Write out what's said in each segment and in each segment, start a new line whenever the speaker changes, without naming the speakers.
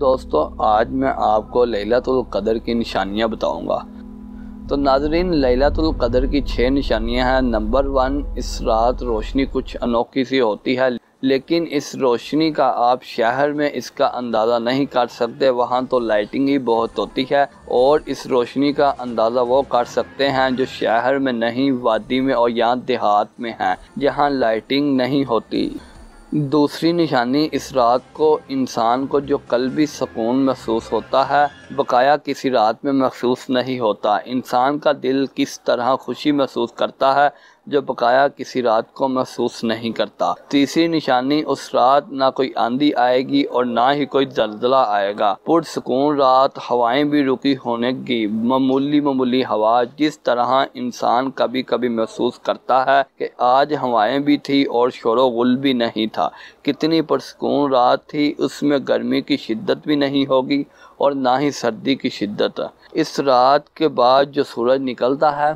دوستو آج میں آپ کو لیلۃ القدر کی نشانیاں بتاؤں گا۔ تو ناظرین، لیلۃ القدر کی 6 نشانیاں ہیں۔ نمبر 1، اس رات روشنی کچھ انوکھی سی ہوتی ہے، لیکن اس روشنی کا آپ شہر میں اس کا اندازہ نہیں کر سکتے، وہاں تو لائٹنگ ہی بہت ہوتی ہے، اور اس روشنی کا اندازہ وہ کر سکتے ہیں جو شہر میں نہیں، وادی میں اور یہاں دیہات میں ہیں جہاں لائٹنگ نہیں ہوتی۔ دوسری نشانی، اس رات کو انسان کو جو قلبی سکون محسوس ہوتا ہے بقایا کسی رات میں محسوس نہیں ہوتا۔ انسان کا دل کس طرح خوشی محسوس کرتا ہے جو بقایا کسی رات کو محسوس نہیں کرتا۔ تیسری نشانی، اس رات نہ کوئی آندھی آئے گی اور نہ ہی کوئی زلزلہ آئے گا۔ پرسکون رات، ہوائیں بھی رکی ہونے کی، معمولی ہوا، جس طرح انسان کبھی کبھی محسوس کرتا ہے کہ آج ہوائیں بھی تھی اور شور و غل بھی نہیں تھا۔ کتنی پرسکون رات تھی، اس میں گرمی کی شدت بھی نہیں ہوگی اور نہ ہی سردی کی شدت۔ اس رات کے بعد جو سورج نکلتا ہے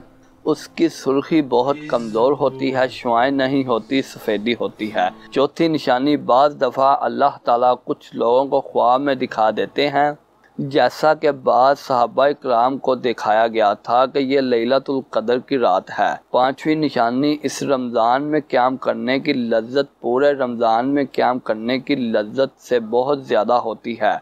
اس کی سرخی بہت کمزور ہوتی ہے، شعاعیں نہیں ہوتی، سفیدی ہوتی ہے۔ چوتھی نشانی، بعض دفعہ اللہ تعالیٰ کچھ لوگوں کو خواب میں دکھا دیتے ہیں، جیسا کہ بعض صحابہ کرام کو دکھایا گیا تھا کہ یہ لیلۃ القدر کی رات ہے۔ پانچویں نشانی، اس رمضان میں قیام کرنے کی لذت پورے رمضان میں قیام کرنے کی لذت سے بہت زیادہ ہوتی ہے۔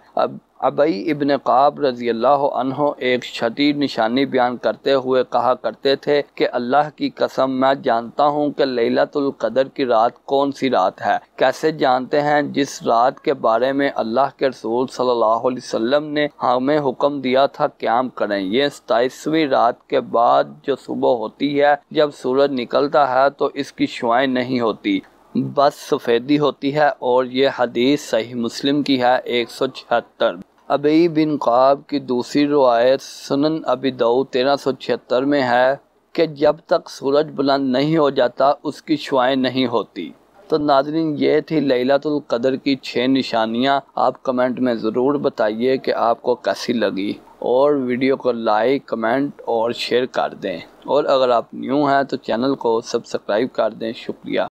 ابی ابن کعب رضی اللہ عنہ ایک چھٹی نشانی بیان کرتے ہوئے کہا کرتے تھے کہ اللہ کی قسم میں جانتا ہوں کہ لیلۃ القدر کی رات کون سی رات ہے۔ کیسے جانتے ہیں؟ جس رات کے بارے میں اللہ کے رسول صلی اللہ علیہ وسلم نے ہمیں حکم دیا تھا قیام کریں۔ یہ 27ویں رات کے بعد جو صبح ہوتی ہے، جب سورج نکلتا ہے تو اس کی شعاعیں نہیں ہوتی، بس سفیدی ہوتی ہے، اور یہ حدیث صحیح مسلم کی ہے 176۔ ابی بن کعب کی دوسری روایت سنن ابی داؤد 1376 میں ہے کہ جب تک سورج بلند نہیں ہو جاتا اس کی شعاعیں نہیں ہوتی۔ تو ناظرین، یہ تھی لیلۃ القدر کی 6 نشانیاں۔ آپ کمنٹ میں ضرور بتائیے کہ آپ کو کیسی لگی، اور ویڈیو کو لائک، کمنٹ اور شیئر کر دیں، اور اگر آپ نیو ہیں تو چینل کو سبسکرائب کر دیں۔ شکریہ۔